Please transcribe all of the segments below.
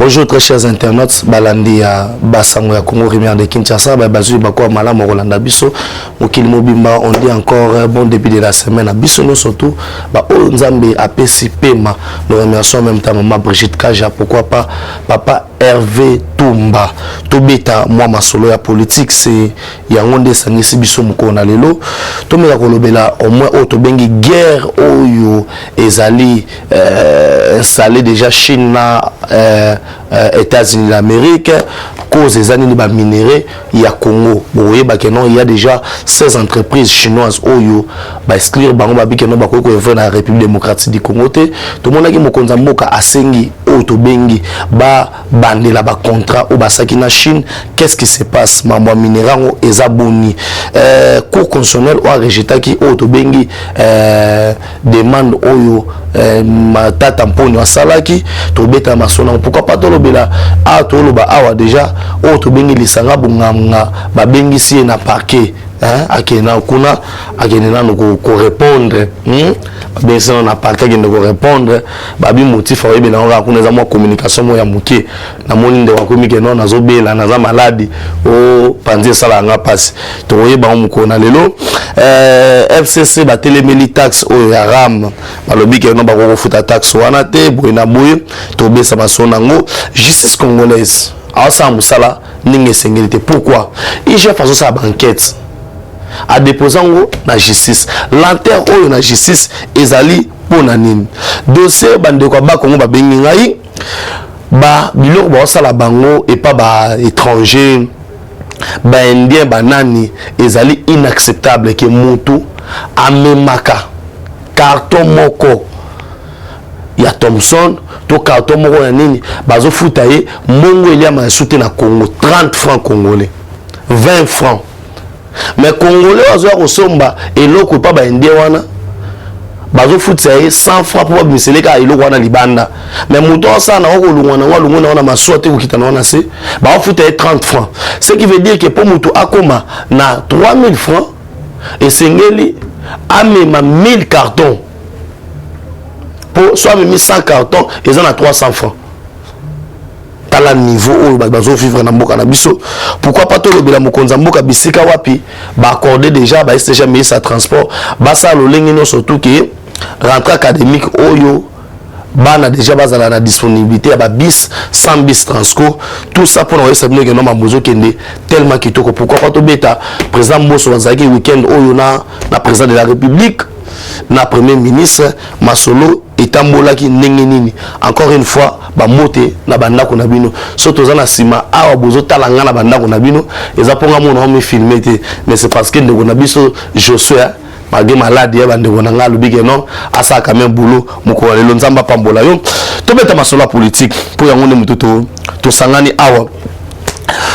Bonjour très chers internautes, balandi ya basango ya Congo Rivière de Kinshasa, bazui bako malamu Rolanda biso, mokili mobimba, on dit encore bon début de la semaine à biso nous surtout, ba o nzambe apesi pema. Nous remercions en même temps maman Brigitte Kaja, pourquoi pas papa Hervé Tumba. Tobeta moi masolo ya politique c'est yangonde sangisi biso mukona lelo. Tomela kolobela au moins o tobengi guerre oyo ezali installé déjà Chine na États-Unis d'Amérique, cause des années de minéraux, il y a Congo. Vous voyez, il y a déjà 16 entreprises chinoises oyo exclure bango babikeno bako ko dans la République démocratique du Congo. Tout le monde a dit mokonza mboka asengi oto bengi ba bandela ba contrat au basaki na Chine. Qu'est-ce qui se passe? Mambo minéraux ezaboni cour constitutionnel a rejeté qui oto bengi demande oyo matata mponi wa salaki to beta masona. Pourquoi pas tolobela a toloba awa déjà o to bengi lisanga bunga ba bengi si na parquet akena kuna akena ko répondre ben ça na parquet qui ne ko répondre babi motif wa bena on kuna za mo communication mo ya muke na moni nde wa komike non nazobela na za maladi o panzi sala nga passe to yeba mo ko na lelo FCC ba telemeli tax o ya ram balobi ke no ba ko futa tax wana te boina boye to besa masona ngo justice congolaise asa musala ninge sengeli. Pourquoi IGF façon sa banquette a déposé la justice l'antenne oyo na justice ezali pona nini dossier bande ko ba kongo ba bengi ngai ba biloko ba sala bango et pas ba étranger ba indien banani ezali inacceptable que mutu amemaka carton moko ya Thomson to carton moko ya nini bazo futa ye mongo elia ma soute na Congo 30 francs congolais 20 francs. Mais congolais azoa kosomba eloko pa ba indien wana bazo futa ye 100 francs pour miseleka eloko wana libanda. Mais muto ça na ko lungwana walungwana wana masote kokitana wana se ba futa ye 30 francs. Ce qui veut dire que pour muto akoma na 3000 francs et sengeli amema 1000 cartons. Pour soit même 100 cartons ils en a 300 francs. Dans le niveau où ils vivre dans mboka na biso, pourquoi pas tout le bela mokonza mboka bisika wapi ba accorder déjà ba déjà mis sa transport ba ça le lengino surtout que rentrée académique oyo bana déjà bazala na disponibilité ba bis 100 bis transco tout ça pour nous savoir que non mabozo kende tellement kitoko. Pourquoi pas tout beta président Mbosso wanzaki week-end oyo na président de la République na premier ministre Masolo etambola ki ndenge nini encore une fois ba moté na bandako na bino soto za na sima awa bozo talanga na bandako na bino eza ponga mona me filmer te mais c'est parce que ndeko na biso Joshua malgré malade ya bandeko na ngalo bige non asa quand même boulot moko lelo nzamba pambola yo to beta masolo politique pour yango ne mututo to sangani awa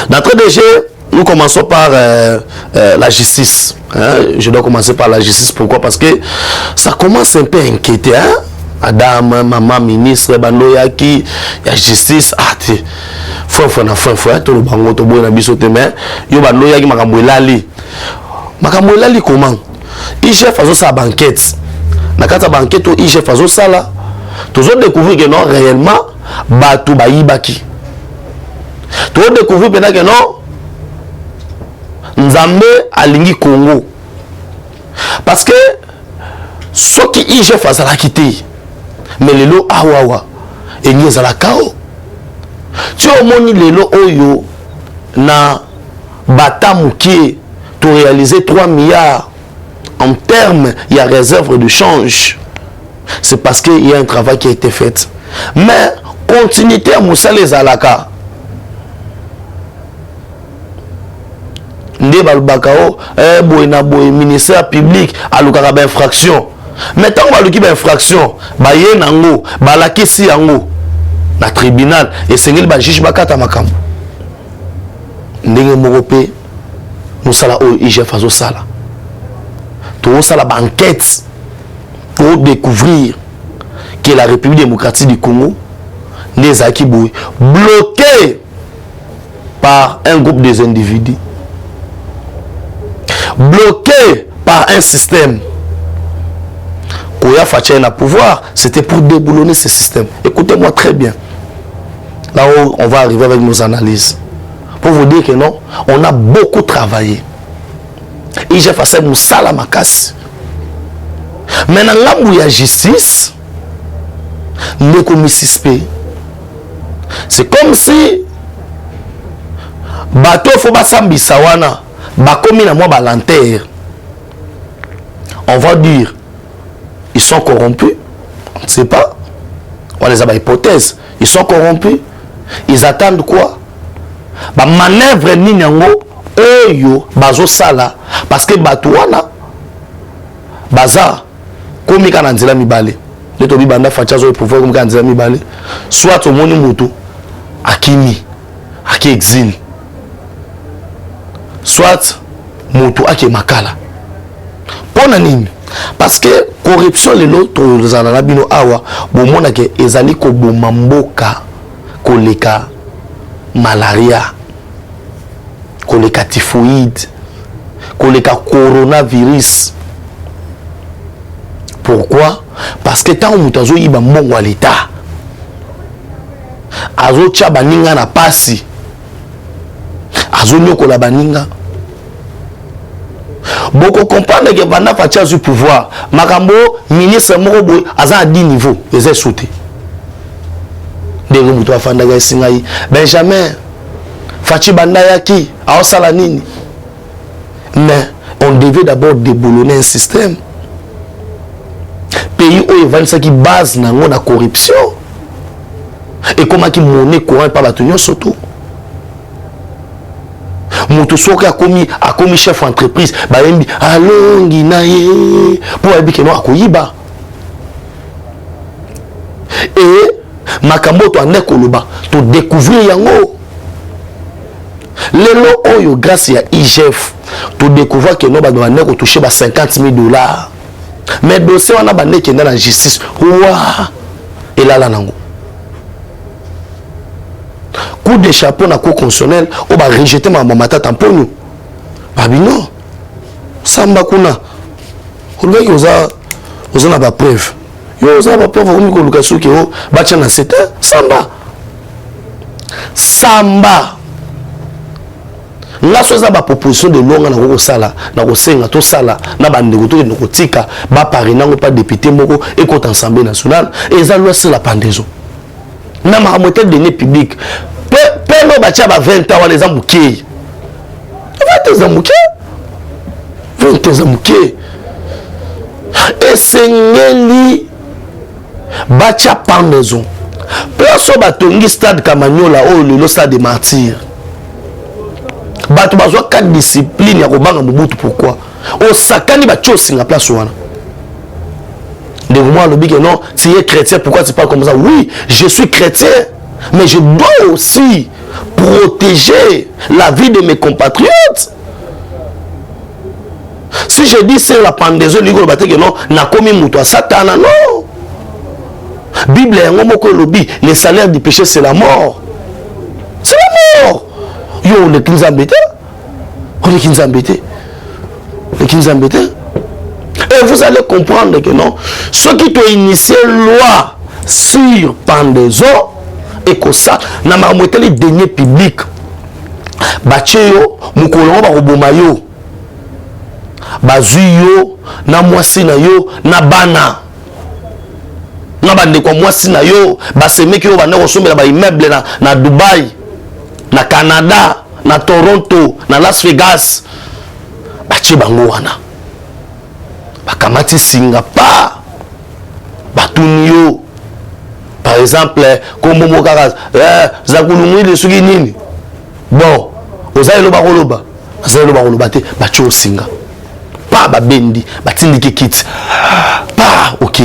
d'entrée de jeu. Nous commençons par la justice. Je dois commencer par la justice. Pourquoi? Parce que ça commence un peu à inquiéter. Adam, maman, ministre, Bandoyaki, la justice. Ah, faut tout le bango, tout le bango, yo Bandoyaki, Makamouelali. Makamouelali, comment? IGF faisait sa banquette. Dans la banquette, IGF faisait ça là. Tous autres découvrent que non, réellement, Batou Baïbaki. Tous autres découvrent que non. Nzambe alingi Congo parce que ce qui IGF a la quitté mais lelo awawa et nieza la kao tu au moni lelo oyo na batamu qui to réaliser 3 milliards en termes il y a réserve de change. C'est parce qu'il y a un travail qui a été fait mais continuité à Moussa les alaka nde balbakao boyna boy ministère public alukaka ba infraction mais tant baluki ba infraction ba ye nango balakisi yango na tribunal et sengeli ba juge bakata makambo ndenge moko pe musala o IGF azo sala to sala ba enquête pour découvrir que la République démocratique du Congo les acquis bloqués par un groupe des individus, bloqué par un système. Koya Fatia na pouvoir, c'était pour déboulonner ce système. Écoutez-moi très bien. là-haut, on va arriver avec nos analyses. Pour vous dire que non, on a beaucoup travaillé. Et j'ai fait mon sale à ma casse. Maintenant, là où il y a justice, le commissaire, c'est comme si bateau faut pas s'ambisser wana ba komi na moi balanter. On va dire ils sont corrompus, on ne sait pas. On les a pas hypothèse, ils sont corrompus. Ils attendent quoi? Ba manœuvre ni nyango oyo bazo sala parce que bato wana baza komi kana nzela mibale. Neto bibanda fachazo pouvoir komi kana nzela mibale. Soit au moni moto akimi aki exil. Soit moto ake makala. Pona nini? Parce que corruption les autres zana bino awa bo mona ke ezali ko boma mboka koleka malaria koleka typhoïde koleka coronavirus. Pourquoi? Parce que tant moto azo yiba mbongo à l'état azo tia baninga na pasi azo nyokola baninga. Beaucoup comprendre que Vanda Fatia du pouvoir. Makambo, ministre Moroboy, à 10 niveaux, ils ont sauté. Benjamin, Fachi Bandayaki, à Osalanini. Mais on devait d'abord déboulonner un système. Pays où il y a qui base dans la corruption. Et comment qui monnaie courant par la tenue surtout. Moto soka a commis chef d'entreprise ba yembi alongi na ye pour abike no akoyiba et makambo to ande koloba to découvrir yango lelo oyo grâce à IGF to découvrir que no ba doit ko toucher ba $50,000 mais dossier wana ba ne kenda na justice wa elala nango coup de chapeau na cour constitutionnelle on va rejeter ma mamata tamponyo babino samba kuna olwe oza na ba preuve yo oza ba preuve ko luka soki o bacha na c'était samba la soza ba proposition de longa na ko sala na ko senga to sala na ba ndeko to ko tika ba parinango pas député moko et ko assemblée nationale et ça loi sur la pendaison na ma moté donné public Pelo bacha ba 20 ans les amouké. 20 ans amouké. 20 ans amouké. Et sengeli bacha pendaison. Place batongi stade Kamanyola o le stade des martyrs. Bato bazwa 4 disciplines ya kobanga Mobutu pourquoi? O sakani ba chosi na place wana. De moi le big non, tu es chrétien pourquoi tu parles comme ça? Oui, je suis chrétien. Mais je dois aussi protéger la vie de mes compatriotes. Si je dis c'est la pendaison, non, n'a commis mouton Satan, non. Bible le salaire du péché c'est la mort. C'est la mort. Yo, on est qui nous embêtés. On est qui nous embêtés. On est qui nous embêtés. Et vous allez comprendre que non, ceux qui ont initié loi sur pendaison, et que ça, na mamoté les deniers publics. Bacheyo, mukolongo ba roboma yo. Bazuyo, na mwasi na yo, na bana. Na bande kwa mwasi na yo, basemeki yo bande kosomela ba immeuble na Dubai, na Canada, na Toronto, na Las Vegas. Bache bango wana. Bakamati Singapore. Batuni yo. Par exemple, comme Momo Karaz, Zakulumui de Suginini. Bon, Ozaïlo Baroloba, Zaïlo Baroloba, Bacho Singa. Pas Babendi, Batindi Kikit. Pas ok.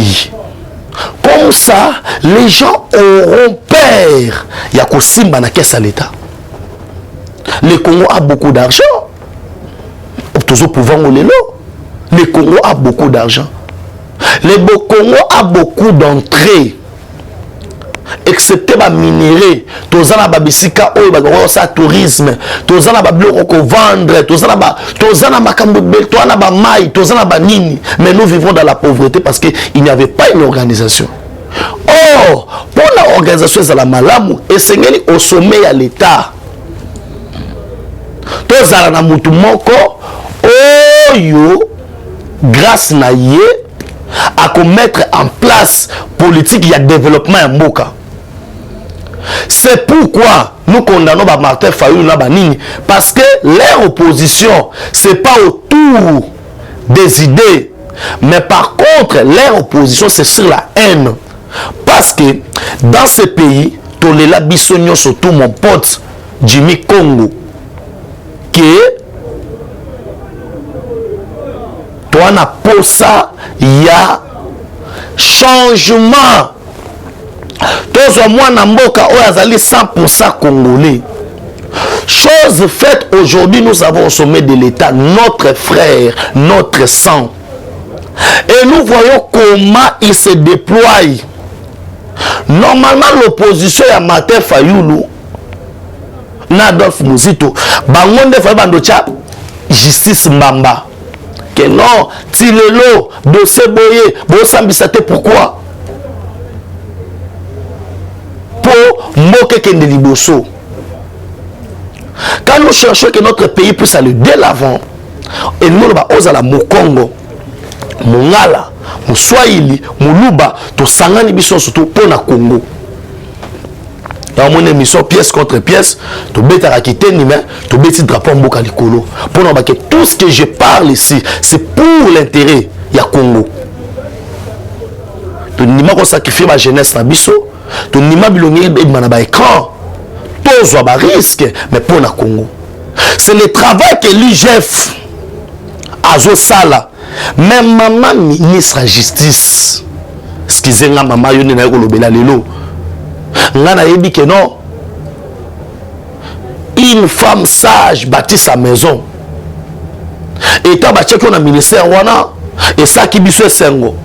Comme ça, les gens auront peur. Yako Simba na caisse à l'État. Le Congo a beaucoup d'argent. Toujours pouvoir le Le Congo a beaucoup d'argent. Le Congo a beaucoup d'entrées. Excepté ba minerai, tozana ba bisika oyo ba sa tourisme, tozana ba biloko ko vendre, tozana makambo bel, ba mai, tozana ba nini. Mais nous vivons dans la pauvreté parce que il n'y avait pas une organisation. Or, pour l'organisation de la malamu, et c'est au sommet à l'État. Tous à la mutu moko, oyo, grâce na yé, à mettre en place politique, il y a développement à Moka. C'est pourquoi nous condamnons Martin Fayulu na banini, parce que leur opposition, c'est pas autour des idées, mais par contre, leur opposition, c'est sur la haine. Parce que dans ce pays, Tolela Bissonio, surtout mon pote Jimmy Congo, qui toi n'a pas ça, il y a changement. Tous moi Namboka Oyazali 100% congolais. Chose faite aujourd'hui, nous avons au sommet de l'État notre frère, notre sang. Et nous voyons comment il se déploie. Normalement, l'opposition à Martin Fayulu, Nadolf Muzito, Bangonde Fabandocha, justice Mbamba. Que non, Tilelo, dossier Boye, Bosambisate, pourquoi? Pour moquer Kende Liboso. Quand nous cherchons que notre pays puisse aller de l'avant, et nous, nous allons à Mokongo, Mongala, Moussouaïli, Moulouba, tout Sangani Bisson, surtout pour le Congo. Dans mon émission pièce contre pièce, tu bêtes à quitter ni main, tu bêtes drapeau Mboka Likolo. Pour nous que tout ce que je parle ici, c'est pour l'intérêt du Congo. Tu n'as pas sacrifié ma jeunesse na biso, tu n'as pas bilongé de écran. Tous ont des risques, mais pour le Congo. C'est le travail que l'IGF a Sala. Même maman ministre de la justice, excusez-moi, maman, je n'ai pas dit on dit que non. Une femme sage bâtit sa maison. Et quand on a un ministère, et ça qui est sengo.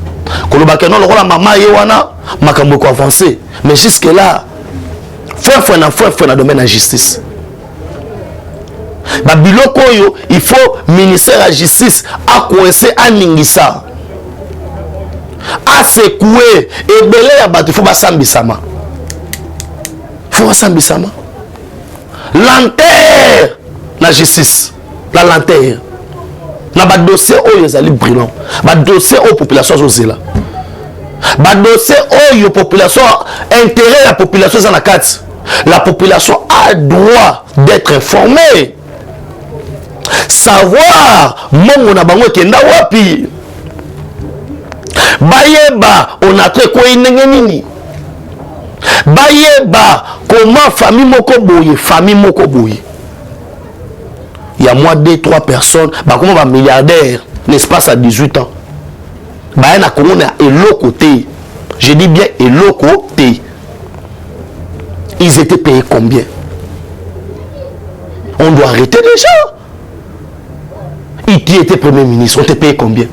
Quand on a maman, on a avancé. Mais jusque-là, il faut un domaine de la justice. Il faut le ministère de la justice à coincer à Ningisa, à secouer et belé à battre. Il faut Sambisama. Il faut Sambisama. Lanterne la justice. La lanterne. Na ba dossier où ils allaient brillant. Ba dossier aux populations osées là. Ba dossier aux populations intérêt la population dans la carte. La population a droit d'être informée. Savoir mon na bango kenda wapi. Bayeba on a très quoi nini. Bayeba comment famille moko boye, famille moko boye. Il y a moins de 2-3 personnes, bah comment va milliardaire, n'est-ce pas, à 18 ans. Bah il y a un côté. Je dis bien et l'autre côté. Ils étaient payés combien? On doit arrêter les gens. Il était premier ministre, on était payé combien?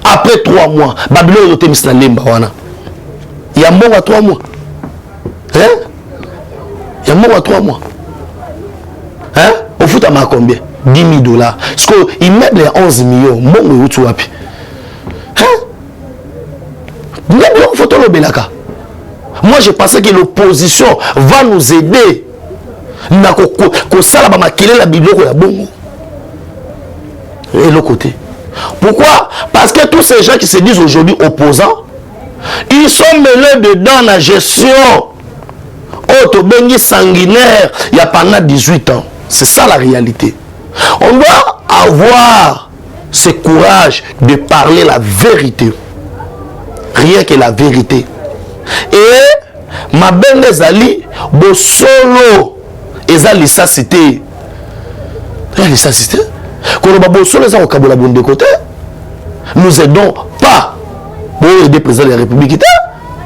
Après 3 mois, Babylone était mis dans l'emba. Il y a moins à 3 mois. Hein? Il y a moins à 3 mois. Hein? Au foot à combien? 10 000 $. Parce qu'ils mettent les 11 millions. Bon, tu vois. Hein? Moi, je pensais que l'opposition va nous aider. Et l'autre côté. Pourquoi? Parce que tous ces gens qui se disent aujourd'hui opposants, ils sont mêlés dedans la gestion. Autobengi sanguinaire, il y a pendant 18 ans. C'est ça la réalité. On doit avoir ce courage de parler la vérité. Rien que la vérité. Et ma belle Zali, bo solo, ezali sa cité. Elle est sa cité. Quand on solo, ça au bon de côté. Nous aidons pas pour aider le président de la République.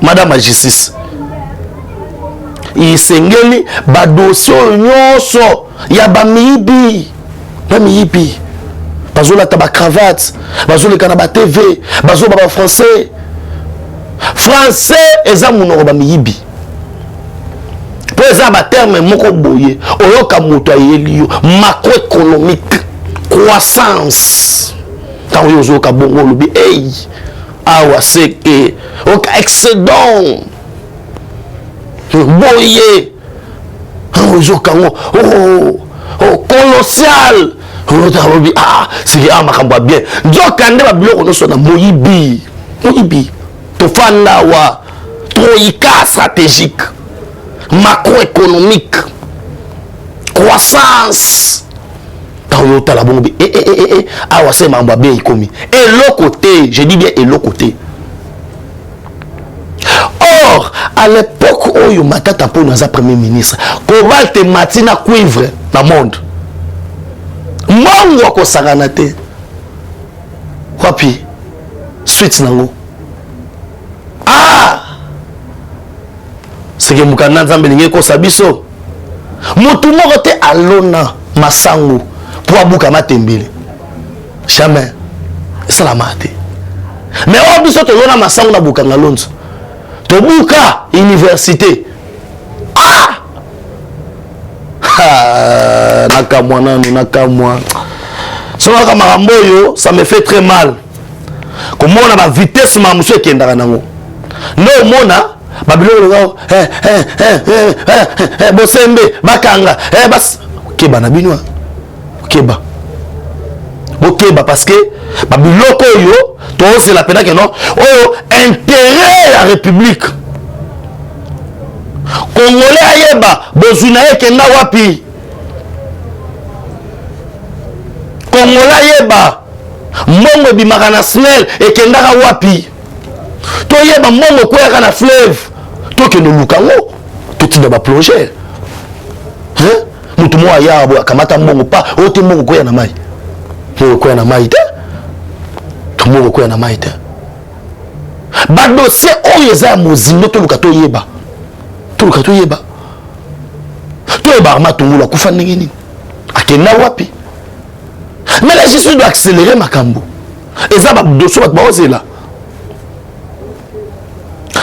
Madame la justice. Il s'engage, ba dossier nyonso, ya ba miibi. Ba miibi. Bazo la taba cravate, bazo le kanaba TV, bazo ba français. Français eza munoko ba miibi. Pour eza ba terme moko boye, oyoka moto ayeliyo, macroéconomique, croissance. Quand oyoka bongo lobi, hey, awa seke oka excédent boye ozokango colossal c'est makambo bien nzokande babiloko nyonso na moyibi tofanda wa troïka stratégique macroéconomique croissance tala bongo awa c'est makambo bien ikomi eloko te, je dis bien eloko te. Or à l'époque où Matata pour nous premier ministre Cobalt Matina cuivre dans le monde mango ko sagana te wapi suite nango c'est que mukana nzambe lingi ko sabiso mutu moko te alona masango pour abuka matembele jamais ça la mate mais on biso to lona masango na buka ngalonzo to buka université nakamwa nanu nakamwa soka kama ramboyo ça me fait très mal comment on a la vitesse ma monsieur qui endaka nango no mona babilo ngao bosembe bakanga bas keba na binwa keba bokeba parce que babiloko yo to c'est la pena que non oh intérêt la république Congolais ayeba bozuna ekenda wapi Congolais ayeba mbongo bimaka na snel ekendaka wapi to yeba mbongo kweka na fleuve to ke no lukango to tinda ba plonger mutu mo aya bo akamata mbongo pa ote mbongo kwena na mai to kwena na mai te to mbongo kwena na mai te ba dossier oyo za mozindo to luka to yeba to yeba armatungula kufa ndenge nini akenda wapi mais la justice doit accélérer makambo eza ba dossier ba bazela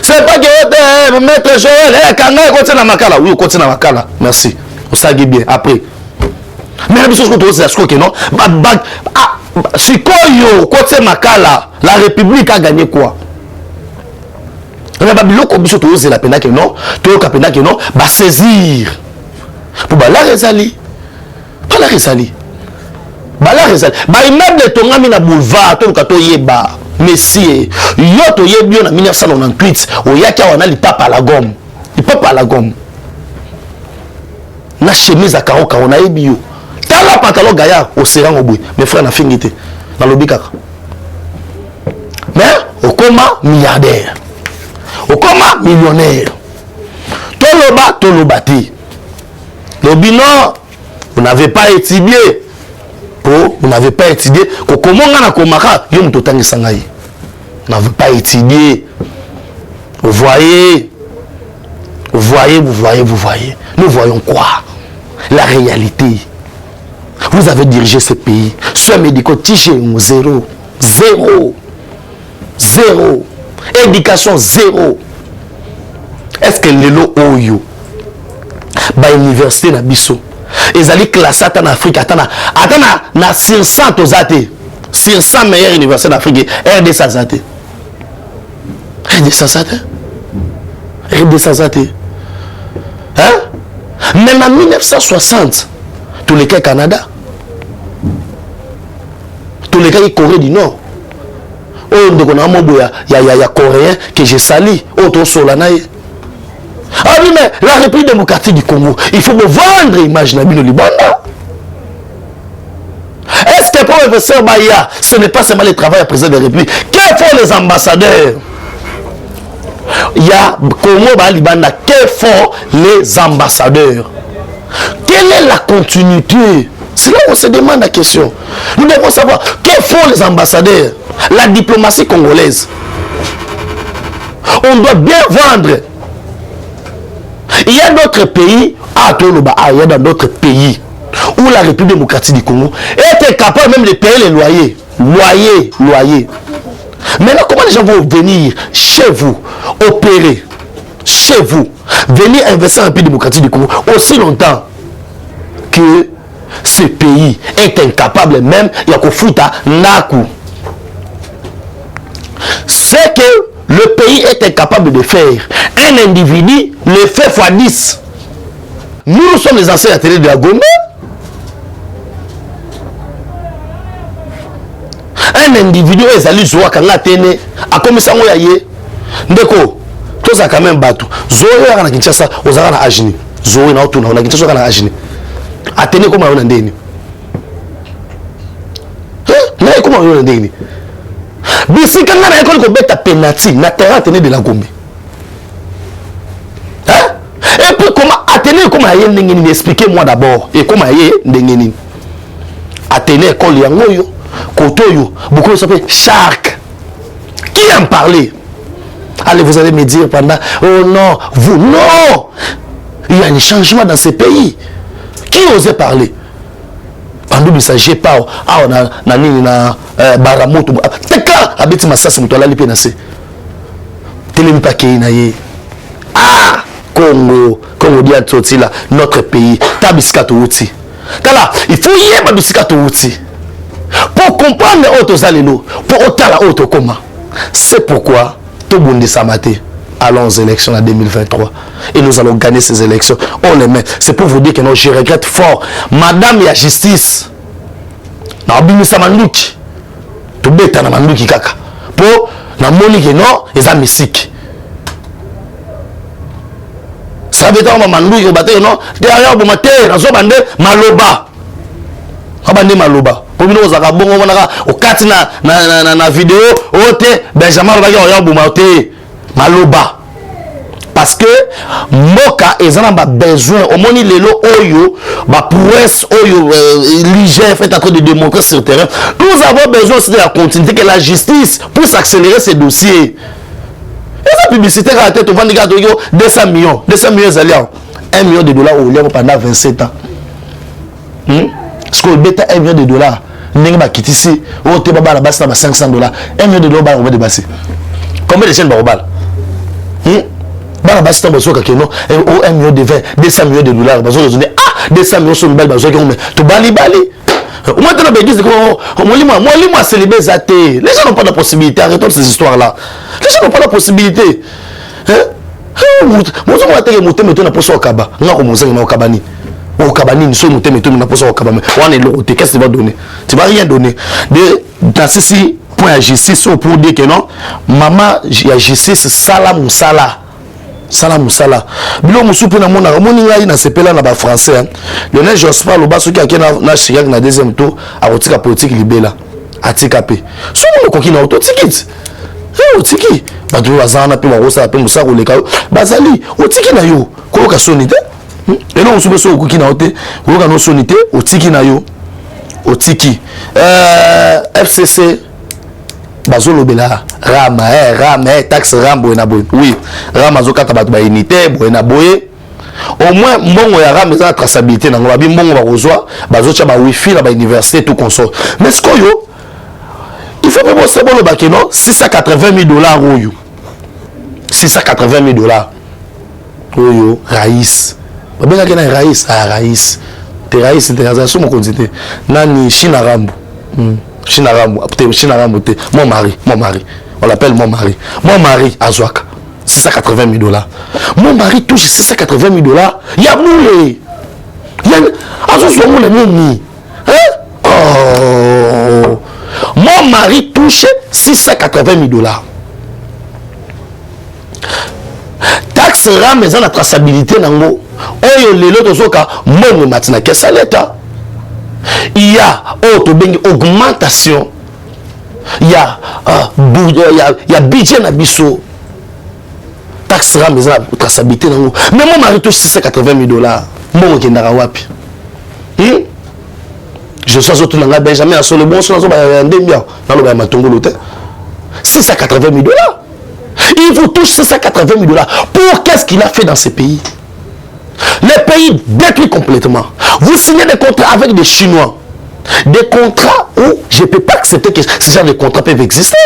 c'est pas que maître Joël kanga ko tsena makala oui ko tsena makala merci osagi bien après mais la biso ko to c'est ce que non sikoyo ko tsena makala la république a gagné quoi. Babiloko biso to ozela pena que non to ka pena que non ba saisir pour ba la rezali pas la rezali ba la rezali ba immeuble to ngami na boulevard to ka to yeba monsieur yo to yebio na 1998 o yaki wana li papa la gomme na chemise à carreaux on a yebio tala pantalon gaillard au serang au bout mes frères na fingité dans lobikaka mais au coma milliardaire Okoma millionnaire. Toloba te. Lobino, vous n'avez pas étudié. Vous n'avez pas étudié. Comment on a komaka, yo mtotangi sangai. Vous n'avez pas étudié. Vous voyez. Nous voyons quoi? La réalité. Vous avez dirigé ce pays. Soins médicaux, tige zéro. Éducation zéro. Est-ce que lelo oyo ba université na biso ezali classe en Afrique atana na 500 tozate 500 meilleures universités d'Afrique RDC zate hein même en 1960 tous les cas Canada tous les cas Corée du Nord. Oh, donc on a un ya coréen que j'ai sali. Autre solanaï. Ah oui, mais la République démocratique du Congo, il faut me vendre l'image de Bino Libanda. Est-ce que professeur Baya, ce n'est pas seulement le travail à président de la République? Que font les ambassadeurs? Il y a Congo Libanda, que font les ambassadeurs? Quelle est la continuité? C'est là où on se demande la question. Nous devons savoir que font les ambassadeurs, la diplomatie congolaise. On doit bien vendre. Il y a d'autres pays, il y a dans d'autres pays où la République démocratique du Congo était capable même de payer les loyers. Loyers. Maintenant, comment les gens vont venir chez vous, opérer, chez vous, venir investir dans la République démocratique du Congo aussi longtemps que ce pays est incapable même, il y a qu'au fouta, naku. c'est que le pays est incapable de faire. Un individu le fait x 10. Nous sommes les anciens ateliers de la Gombe. Un individu est allé jouer à Kangatene, a commis ça, ndeko, tout ça quand même bateau. Zoé à la Kinshasa, aux Arana Agini. Zoé na autour, on a Kinshasa à Agini. Atene comme on a ndeni. Mais comment on a ndeni? Bisi quand on a école qu'on bête à penalty, na terrain Atene de la Gombe. Et puis comment Atene comment aye ndengeni, expliquez-moi d'abord. Et comment aye ndengeni? Atene école yangoyo. Kotoyo, beaucoup s'appellent Shark. Qui en parlait? Allez, vous allez me dire pendant, oh non, vous, non! Il y a un changement dans ces pays. Qui osait parler? Pendant que ça, j'ai pas, on a Baramoto, Teka, Abeti Massas, Moutola, les pénassés. Télémipaké, ah, Congo, Congo, dit à notre pays, Tabiskato Outi. Kala, il faut y aller, Tabiskato Outi. Pour comprendre les autres allélos, pour autant la haute comment. C'est pourquoi tout le monde s'amaté. Allons aux élections en 2023. Et nous allons gagner ces élections. On les met. C'est pour vous dire que non, je regrette fort. Madame la justice. Nabimisa Manduki. Tout bête na Manduki kaka. Pour na monique non, ils ont mystique. Ça veut dire que Manduki au bâtiment non. Derrière vous matin, dans ce bandé maloba. Abandé maloba. Pour nous avons bon au kati na vidéo ote Benjamin Robaki Boumate maloba parce que moka ezana ba besoin au moni lelo oyo ba prouesse oyo l'IGF est en train de démontrer sur le terrain. Nous avons besoin aussi de la continuité que la justice puisse accélérer ces dossiers. Et la publicité à la tête au vend 200 millions alliés 1 million de dollars au lieu pendant 27 ans. Ce qu'on bêta 1 million de dollars. N'est pas quitté ici. Oh, t'es pas la base, 500 dollars. 1 million de dollars, on va dépasser. Combien de chaînes va au bal? La base, c'est un besoin qui est 1 million de 20, 200 millions de dollars. Ah, 200 millions sur une balle, besoin qu'on met. Tu bali. Au moins, tu as dit que moi, c'est les baies athées. Les gens n'ont pas la possibilité. Arrêtons ces histoires-là. Les gens n'ont pas la possibilité. Moi, je vais te mettre au Kaba. Non, comme vous au Kabani. Au Kabani, nous sommes au Kabani. On est l'autre. Qu'est-ce que tu vas donner? Tu ne vas rien donner. Dans ceci, point à justice, pour dire que non, maman, il y a justice, salam ou sala. Salam ou sala. Bilo musupu na mona, moninga ina sepela na ba français. Lionel Jospin, le basso qui a na chirak na deuxième tour, a rotika politique libela. A tikapé. So mo koki na auto ticket. Otiki. Ba do azana pe wa rosa pe musa ko leka. Bazali, otiki na yo. Ko ka sonité. Et non, on se au qui n'a été, on a nos sonité, au tiki na yo, au tiki. FCC, Bazolo Bela, Ram, taxe Ram, Boenaboy. Oui, Ram, Azokata Batbainité, Boenaboy. Au moins, bon, il y a Ram, la traçabilité, dans le bon, on va rejoindre, Bazocha, Wi-Fi, la université, tout consort. Mais ce qu'on y a, il faut que c'est bon le bac, non? 680 000 dollars, 680 000 dollars. Oyo, Raïs. Ben là, il y a Raïs, Raïs. T'es Raïs, c'est une quantité. Nani, Chinarambo. Chinarambo, mon mari. On l'appelle mon mari. Mon mari, Azouaka. 680 000 dollars. Mon mari touche 680 000 dollars. Il y a moulé. Il y a Azouaka, moulé. Oh. Mon mari touche 680 000 dollars. Taxe RAM, mais la traçabilité nango. Oyo lelo tozoka mon matina que ça l'état. Il y a augmentation. Il y a budget na biso. Taxe RAM, mais la traçabilité nango. Mais mon mari touche 680 000 dollars. Mon kendara wapi. Je suis autour de Benjamin sur le bon sens dans le Matongolo 680 000 dollars. Il vous touche 680 000 dollars. Pour qu'est-ce qu'il a fait dans ces pays? Les pays détruits complètement. Vous signez des contrats avec des Chinois. Des contrats où je ne peux pas accepter que ce genre de contrats peuvent exister.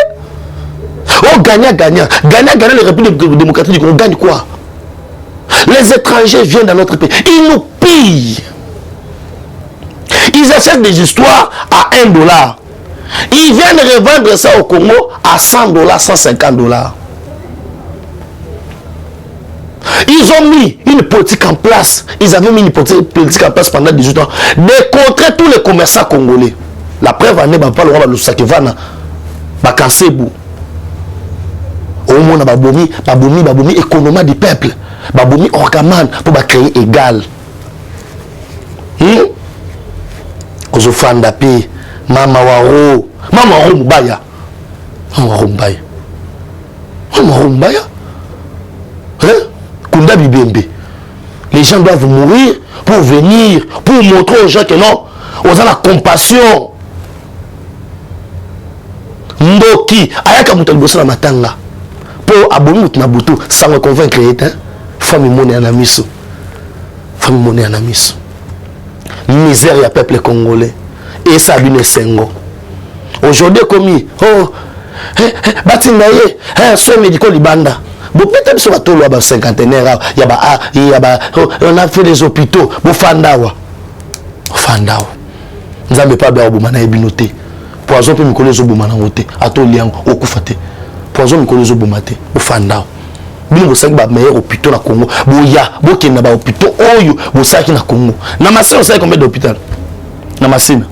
Oh, gagnant. Gagnant, les républiques démocratiques, on gagne quoi? Les étrangers viennent dans notre pays. Ils nous pillent. Ils achètent des histoires à 1 dollar. Ils viennent revendre ça au Congo à $100, $150. Ils ont mis une politique en place. Ils avaient mis une politique en place pendant 18 ans de contrer tous les commerçants congolais. La preuve en est, pas le roi de Sakevana, Bakansebou. Au moins, babomi, économie du peuple. Babomi, orgaman, pour créer égal. Ozofanda pe, Mama Waro Mbaya. Hein? Kunda Bibembe. Les gens doivent mourir pour venir, pour montrer aux gens que non, on a la compassion. Ndoki, ayaka mutalbosa na matanga. Pour abomi na butu, ça me convaincre hein. Famille monnaie na miso. Famille monnaie na miso. Misère ya peuple congolais. Et ça bine sengo. Aujourd'hui commis, oh, batingaye, soin médical libanda. Bon, peut-être sur la toile, il y a cinquantenaire, on a fait des hôpitaux, bon, Fandawa. Nous n'avons pas bien au binoté. Poison peut me coller au boumana voté, à tout lien, au koufate. Poison me coller au boumate, au Fandawa. Bien, vous savez que meilleur hôpital na Congo, boya, boké na ba hôpital, oyo, vous savez na Congo. Namassine, vous savez combien d'hôpital? Namassine.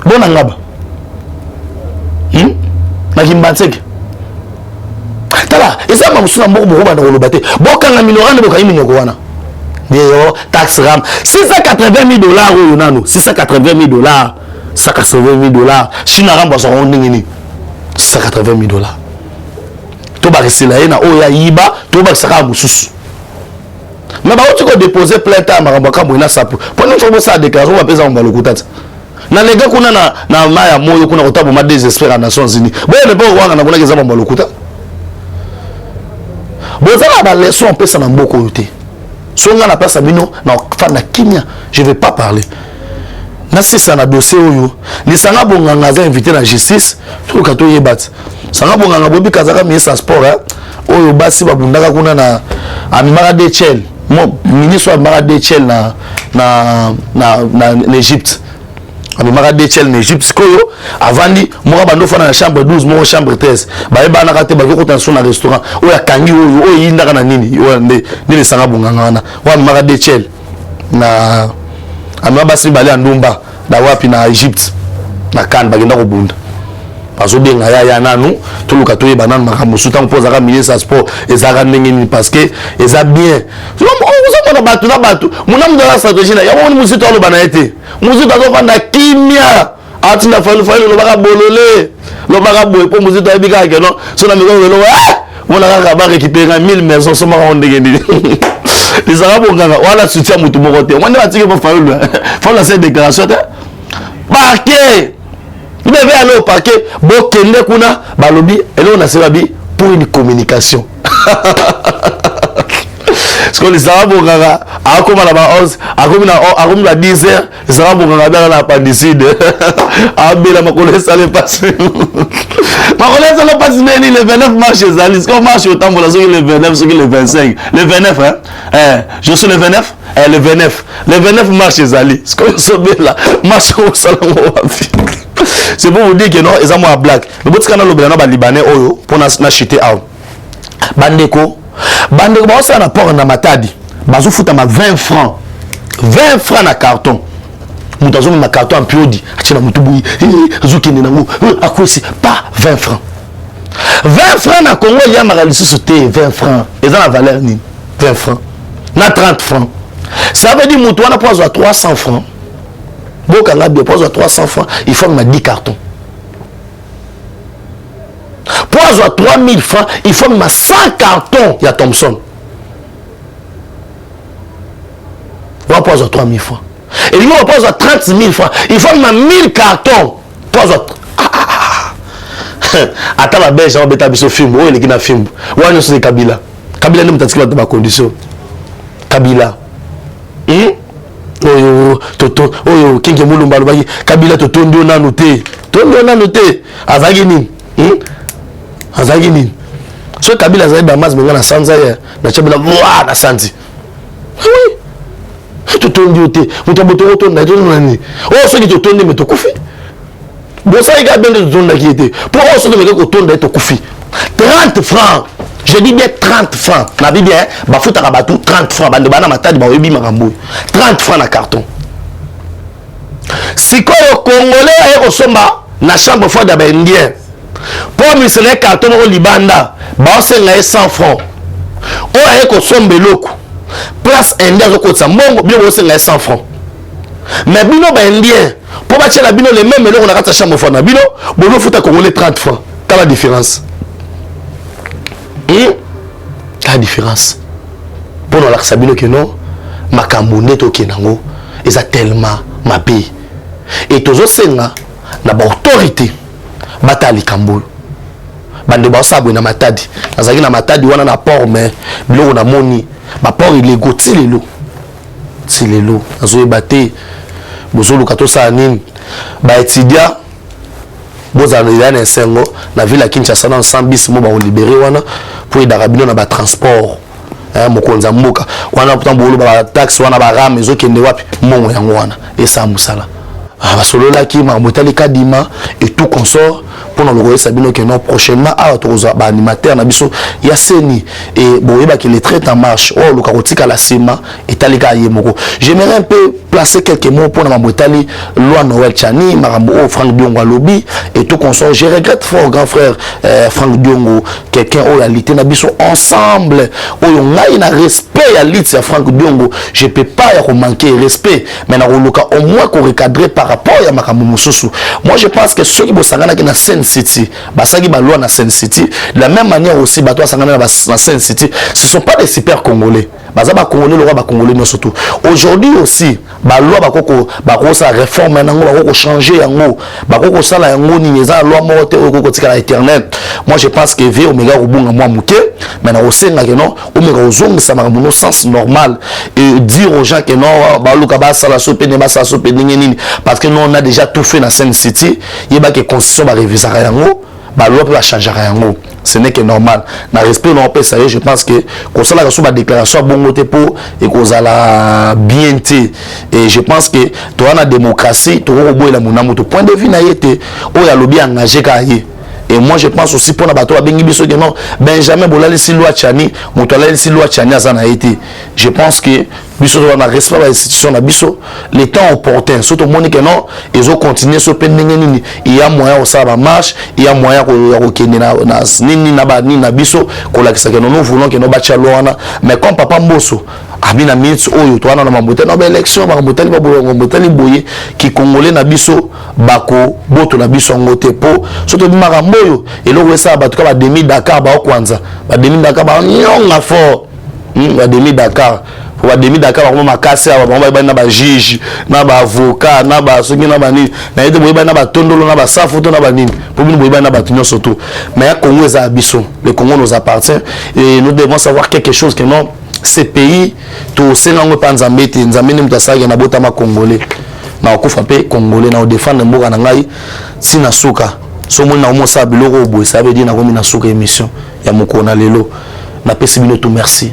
Bon, n'angaba. Nakimbansek. Tala, et ça m'a moussu na mboko boko bana kolobate. Boka na minorane boka yimi nyoko wana. Yo, tax ram. $680,000 oyo nano. $680,000. $180,000. China ramba son ndingini. $680,000. To ba resela na oya yiba, to ba saka mususu. Mais ba otiko déposer plainte à maramba kambo na sapu. Pona chobo sa déclaration ba pesa mbalo kutata. Na lega kuna na maya moyo kuna kutabu ma désespérer Nations Unies. Bon ne pas wanga na kuna kezamba mbalo kutata. Bozala ba leçon on peut ça na mboko yote. Songa na pesa bino na fana kimia, je vais pas parler. Na c'est ça na dossier oyo. Les sanga bonganga za invité na justice, tout ka to yebat. Sanga bonganga bobi kazaka ministre sport hein. Oyo basi babundaka kuna na amimara de Chel. Mon ministre amimara de Chel na Égypte. Amimara de Chel na Égypte koyo avandi moi bando fana na chambre 12 moi chambre 13. Ba eba na kate ba ko tanso na restaurant. Oya kangi oyo yindaka na nini? Yo nde ni sanga bonganga na. Wa amimara de Chel na amimara basi bale andumba da wapi na Égypte. Na kan bagenda ko bunda. Parce que ya nanu tout le katoye banane makambo soutan poza ka ministre sport ezaka ndengeni parce que eza bien on a batu na batu munam de la stratégie na ya woni musito alo bana été musito azo fanda kimia atina falu lo baka bololé lo baka boye po musito abika ke non so na miko lo on a ka ba récupérer 1000 maisons so maka ndengeni les arabes nganga wala soutien mutu moko te on va tike po falu faut la cette déclaration marqué. Il devait aller au parquet, Bokende Kuna, Balobi, et là on a servi pour une communication. Parce que les Arabes, à comme la 11, à comme la 10 heures, les Arabes ont regardé la appendicide. Ah, mais la Macolès, ça n'est pas sûr. Macolès, ça n'est pas sûr, le 29 mars chez Alice. Quand on marche autant pour la zone, le 29, ce qui est le 25. Le 29, hein? Je suis le 29? Le 29. Le 29 mars chez Ali. Ce qu'on se là, marche au salon. C'est pour vous dire que non, ils ont moi blague. Le bout de canal le Libanais oyo pour n'acheter out. Bandeko, bah ça n'a pas un matadi. Bazou fout à ma 20 francs. 20 francs na carton. Moutazo ma carton en piodi. Achina mutubuyi. Zukini nangu. À quoi c'est pas 20 francs. 20 francs na Congo il y a ma réalité sauté 20 francs. Ils ont la valeur ni 20 francs. Na 30 francs. Ça veut dire moutou on a pas 300 francs. Donc, on a bien posé 300 francs, il faut 10 cartons. Pour 3000 francs, il faut 100 cartons. Il y a Thompson. On va poser 3000 francs. Et lui, on va poser 30 000 francs. Il faut 1000 cartons. Attends, la belge, on va mettre ce film. Oui, il y a un film. Oui, c'est Kabila. Kabila n'est pas dans ma condition. Kabila. Oyo toto oyo kinge mulumba lobaki Kabila toto ndio na noté azagi nini azagi nini so Kabila azali ba mas benga na sanza ya na chabela mwa na santi oui toto ndio te mutaboto to na nani oh so ki toto ndi metokufi Bon, ça, il y a bien de zones qui étaient. Pour eux, c'est de autour de Koufi. 30 francs. Je dis bien 30 francs. Na bien, Bafou Tarabatou, 30 francs. Bande Bana Matadi, Bawebi Marambo. 30 francs na carton. Si quoi au Congolais est au Somba, na chambre fois d'Abendien. Pour missionnaire carton au Libanda, c'est 100 francs. On a au Sombe Loko. Place Indien au côté Mongo, bien c'est 100 francs. Mais bino Indien, pour bâtir la bino les mêmes, mais là on a raté chambre fois na bino, bon on fout à Congolais 30 francs. Quelle la différence? La différence pour la sabino que non ma camboné to kenango et ça tellement ma pays et toujours senga na ba autorité batali kambo bande ba sabu na matadi nazaki na matadi wana na port mais biloko na moni ba port il est goti lelo azoye baté bozolu kato sa nini ba étudiant bozala na sengo na ville à Kinshasa na 100 bis mo ba libérer wana pour d'arabino na ba transport mokonza mboka wana pourtant bolo ba taxi wana ba ram ezokende wapi mongo yango wana esa musala basolola ki mabotali kadima et tout consort pour nous le sabino que non prochainement à toza ba animateur na biso ya seni et boyeba que les traits en marche oh le karotika la sema et talika yemoko. J'aimerais un peu placer quelques mots pour na mabotali loi Noël Chani marambo Franck Diongo lobby et tout consort. Je regrette fort grand frère Franck Diongo quelqu'un oh la lité na biso ensemble oh ngai na respect ya lit ya Franck Diongo je peux pas y manquer respect mais na roloka au moins qu'on recadrer par rapport à makambo mususu. Moi je pense que ceux qui bosangana ki na Sen City basaki ba loi na Sen City de la même manière aussi bato sangana na Sen City ce sont pas des super congolais bazaba congolais le roi ba congolais non surtout aujourd'hui aussi ba loi bako sa réforme nango bako changer yango bako sala yango ni eza loi mote ko tika la internet. Moi je pense que vie omega robunga moi muke mais na osenga que non omega ozong ça makambo no sens normal et dire aux gens que non ba luka ba sala so pene ba sala so pene nini parce que nous on a déjà tout fait dans Sen City yeba que constitution va réviser yango ba loi peut changer yango ce n'est que normal na respect non peut sérieux je pense que comme ça la sur déclaration bon pour et qu'on a bien été et je pense que tu as la démocratie tu as la monamoto point de vue na yete o ya lobby engagé kaye. Et moi je pense aussi pour la bateau à Bengi Biso que non Benjamin Bolali si loi Tchani Moutolali si loi Tchani a été. Je pense que Biso on a respect à l'institution na Biso les temps opportuns surtout monde que non ils ont continué sur pending il y a moyen au ça va marche il y a moyen ko kende na nini na ba ni na Biso ko la que nous voulons que nous bacha loana mais comme papa Mbosso abina minutes oyo to wana na mabotali na ba élection ba mabotali ba mabotali boye ki congolais na Biso bako boto na Biso ngote po surtout bimaka mboyo eloko esa ba tuka ba demi Dakar ba okwanza ba demi Dakar ba nyonga fort ba demi Dakar pour ba demi Dakar ba makasi ba na ba juge na ba avocat na ba soki na ba ni na yete boyeba na ba tondolo na ba safoto na ba nini pour bino boyeba na ba tunyo surtout mais ya Congo eza Biso le Congo nous appartient et nous devons savoir quelque chose que non ces pays tout sengango pa nzambe te nzambe ni mtasaki na botama congolais na okufa pe congolais na défendre mboka na ngai sina suka so mona omo sa biloko boy ça veut dire na komi na suka émission ya mokona lelo na pesi bino tout merci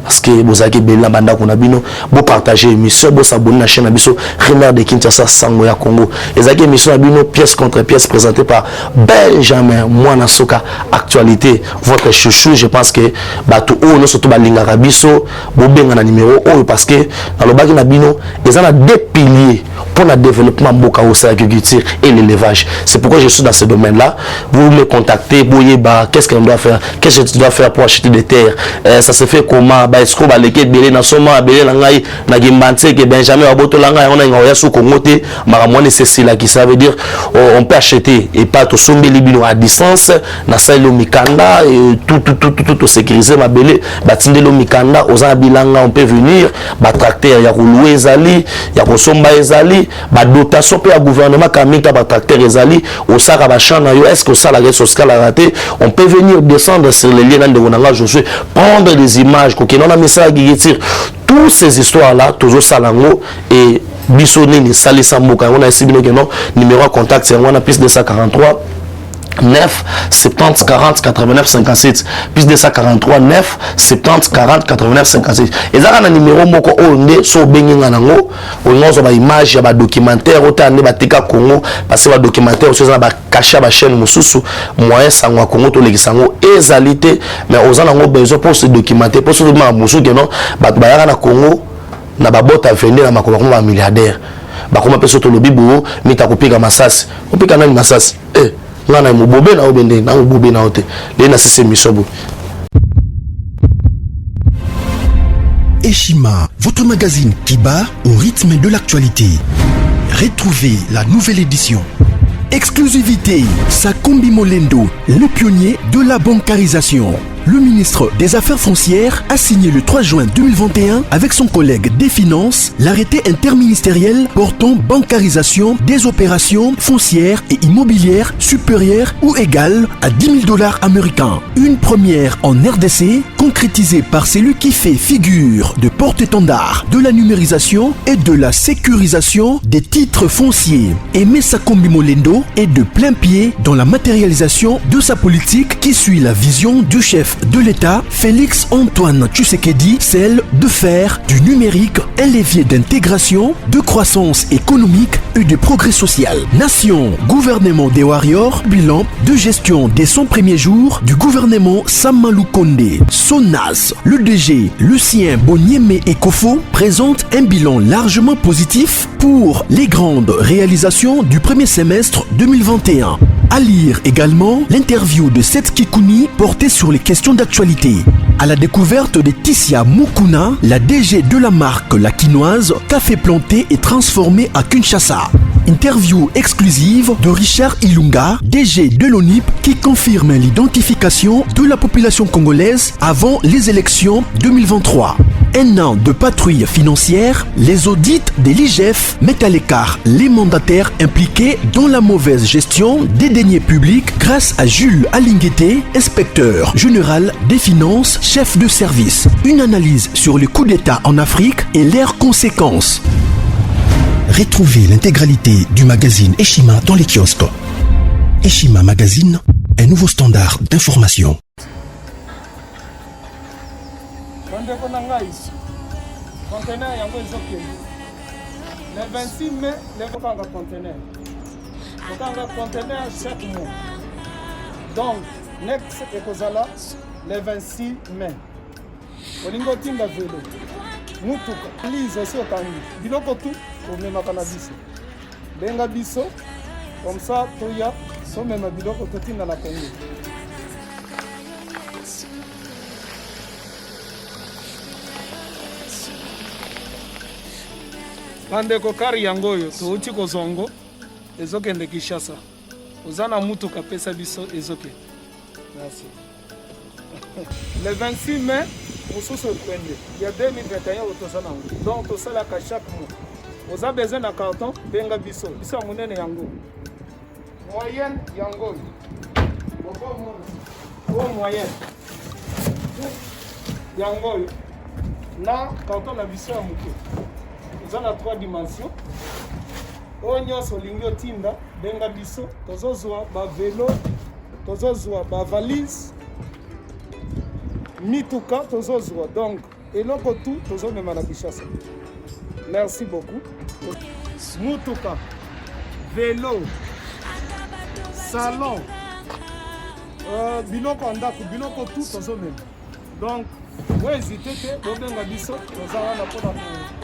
parce que vous avez bien la bande qu'on a bino beau partager émission beau s'abonner à la chaîne abisso Rumeur de Kinshasa Sango ya Congo et ça émission abino pièce contre pièce présentée par Benjamin Mwana Soka actualité votre chouchou je pense que bato o no surtout balinga rabiso bo benga na numéro o parce que dans le baki na bino ils en a deux piliers pour le développement mboka au agriculture et l'élevage. C'est pourquoi je suis dans ce domaine là. Vous me contactez boyeba qu'est-ce qu'on doit faire, qu'est-ce que tu dois faire pour acheter des terres, ça se fait comment est-ce qu'on va léguer belé na soma belé la ngai na gimbanté que Benjamin Waboto la ngai on a ngoya sou kongote maramone c'est cela qui ça veut dire on peut acheter et pas tout sombe libino à distance na sailo mikanda et tout sécuriser ma belé batindelo mikanda aux abilanga on peut venir ba tracteur ya rouler ezali ya kosomba ezali ba dotation pe ya gouvernement kamika ba tracteur ezali au saka ba chana yo est-ce que ça la social a raté on peut venir descendre sur les liens de Wonanga je suis prendre des images que non a message qui tire toutes ces histoires là toujours salango et bisonné ni sali samboka on a essayé que non numéro de contact c'est on a plus 243 9 70 40 89 57 plus 243 9 70 40 89 57 et ça na numéro moko onde so benginga nango onyozo ba image ya ba documentaire otande ba teka Congo parce que ba documentaire so ba cacher ba chaîne mususu moyen sangwa Congo to lekisango ezalité mais ozana ngo besoin pour ce documentaire pour ce ma mususu que non ba bayaka na Congo na ba bota vendre na makoma ba milliardaire ba koma peso to lobibo mita kopika masasi kopika nani masasi ngana mubobe na obende na mubobe na ote lena sese misobo. Eshima, votre magazine qui bat au rythme de l'actualité. Retrouvez la nouvelle édition. Exclusivité, Sakombi Molendo, le pionnier de la bancarisation. Le ministre des Affaires foncières a signé le 3 juin 2021 avec son collègue des Finances l'arrêté interministériel portant bancarisation des opérations foncières et immobilières supérieures ou égales à $10 000 américains. Une première en RDC concrétisée par celui qui fait figure de porte-étendard de la numérisation et de la sécurisation des titres fonciers. Aimé Sakombi Molendo est de plein pied dans la matérialisation de sa politique qui suit la vision du chef de l'État, Félix Antoine Tshisekedi, celle de faire du numérique un levier d'intégration, de croissance économique et de progrès social. Nation, gouvernement des warriors, bilan de gestion des 100 premiers jours du gouvernement Samalou Kondé. SONAS, le DG Lucien Boniemé Ekofo présente un bilan largement positif pour les grandes réalisations du premier semestre 2021. À lire également l'interview de Seth Kikouni portée sur les questions d'actualité. À la découverte de Tissia Mukuna, la DG de la marque La Quinoise, café planté et transformé à Kinshasa. Interview exclusive de Richard Ilunga, DG de l'ONIP, qui confirme l'identification de la population congolaise avant les élections 2023. Un an de patrouille financière, les audits de l'IGF mettent à l'écart les mandataires impliqués dans la mauvaise gestion des deniers publics grâce à Jules Alinguete, inspecteur général des finances, chef de service. Une analyse sur le coup d'État en Afrique et leurs conséquences. Retrouvez l'intégralité du magazine Eshima dans les kiosques. Eshima Magazine, un nouveau standard d'information. Conteneur yango ezokende le 26 mai lekokanga conteneur kokanga conteneur chaque mois donc next ekozala le 26 mai olingo tinda velo mutuka lise osi okangi biloko tu omemaka na biso benga biso comme ça toya somema biloko totinda na Congo. Bandeko kari yango yo touti kozongo ezokende Kinshasa ozana mutuka pesa biso ezoke. Merci. Le 26 mai mosusu ekwende ya 2021 otosana donc tosalaka chaque mois oza besoin na carton benga biso biso ya monene yango moyenne yango o moyenne yango na carton na biso ya moke oza na 3 dimensions oyo nyonso olingi otinda benga biso tozozwa bavelo tozozwa bavalise mituka tozozwa donc eloko tu tozomema na Kinshasa. Merci beaucoup. Mutuka vélo salon biloko ndako biloko tu tozomema donc ouais hésitez te bobenga biso tozala na pona